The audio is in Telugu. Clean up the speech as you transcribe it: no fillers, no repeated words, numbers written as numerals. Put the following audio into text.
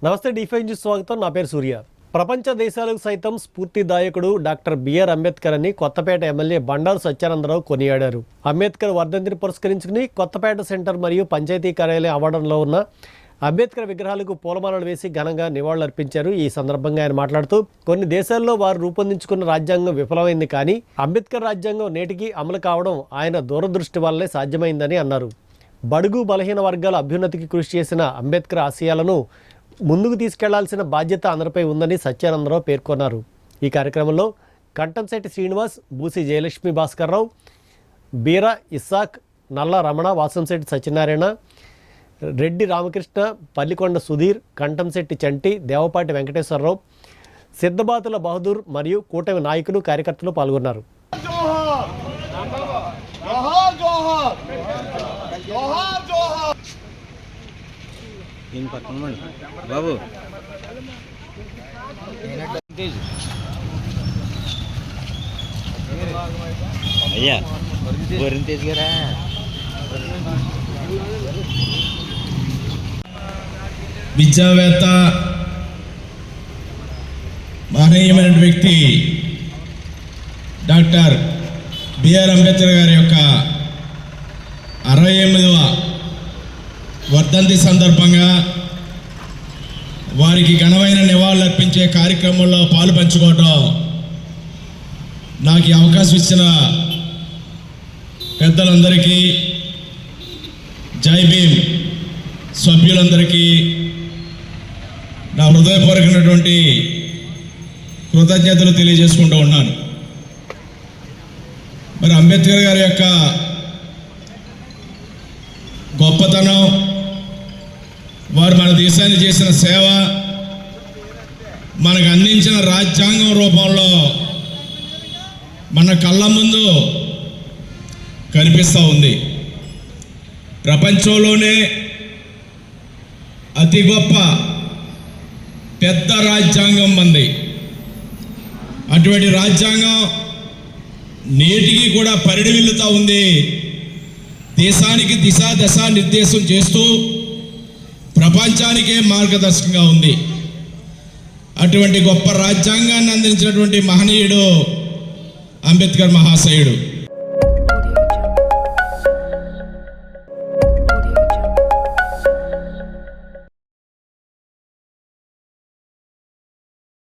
నమస్తే D5 న్యూస్ స్వాగతం. నా పేరు సూర్య. ప్రపంచ దేశాలకు సైతం స్ఫూర్తిదాయకుడు డాక్టర్ బిఆర్ అంబేద్కర్ అని కొత్తపేట ఎమ్మెల్యే బండారు సత్యానందరావు కొనియాడారు. అంబేద్కర్ వర్ధంతిని పురస్కరించుకుని కొత్తపేట సెంటర్ మరియు పంచాయతీ కార్యాలయం ఆవరణలో ఉన్న అంబేద్కర్ విగ్రహాలకు పూలమాలలు వేసి ఘనంగా నివాళులర్పించారు. ఈ సందర్భంగా ఆయన మాట్లాడుతూ కొన్ని దేశాల్లో వారు రూపొందించుకున్న రాజ్యాంగం విఫలమైంది, కానీ అంబేద్కర్ రాజ్యాంగం నేటికి అమలు కావడం ఆయన దూరదృష్టి వల్లే సాధ్యమైందని అన్నారు. బడుగు బలహీన వర్గాల అభ్యున్నతికి కృషి చేసిన అంబేద్కర్ ఆశయాలను ముందుకు తీసుకెళ్లాల్సిన బాధ్యత అందరిపై ఉందని సత్యానందరావు పేర్కొన్నారు. ఈ కార్యక్రమంలో కంటంశెట్టి శ్రీనివాస్, బూసి జయలక్ష్మి భాస్కర్రావు, బీరా ఇస్సాక్, నల్ల రమణ, వాసంశెట్టి సత్యనారాయణ, రెడ్డి రామకృష్ణ, పల్లికొండ సుధీర్, కంటంశెట్టి చంటి, దేవపాటి వెంకటేశ్వరరావు, సిద్ధబాతుల బహదూర్ మరియు కూటమి నాయకులు, కార్యకర్తలు పాల్గొన్నారు. బాబు అయ్యా గోరిని తేజ్ గారా విద్యావేత్త, మహనీయమైన వ్యక్తి డాక్టర్ బిఆర్ అంబేద్కర్ గారి యొక్క 68వ వర్ధంతి సందర్భంగా వారికి ఘనమైన నివాళులు అర్పించే కార్యక్రమంలో పాలు పంచుకోవడం నాకు ఈ అవకాశం ఇచ్చిన పెద్దలందరికీ, జై భీమ్ సభ్యులందరికీ నా హృదయపూర్వకమైనటువంటి కృతజ్ఞతలు తెలియజేసుకుంటూ ఉన్నాను. మరి అంబేద్కర్ గారి యొక్క గొప్పతనం, వారు మన దేశాన్ని చేసిన సేవ, మనకు అందించిన రాజ్యాంగం రూపంలో మన కళ్ళ ముందు కనిపిస్తూ ఉంది. ప్రపంచంలోనే అతి గొప్ప పెద్ద రాజ్యాంగం మంది. అటువంటి రాజ్యాంగం నేటికి కూడా పరిడివిల్లుతూ ఉంది. దేశానికి దశ నిర్దేశం చేస్తూ ప్రపంచానికే మార్గదర్శకంగా ఉంది. అటువంటి గొప్ప రాజ్యాంగాన్ని అందించినటువంటి మహనీయుడు అంబేద్కర్ మహాశయుడు.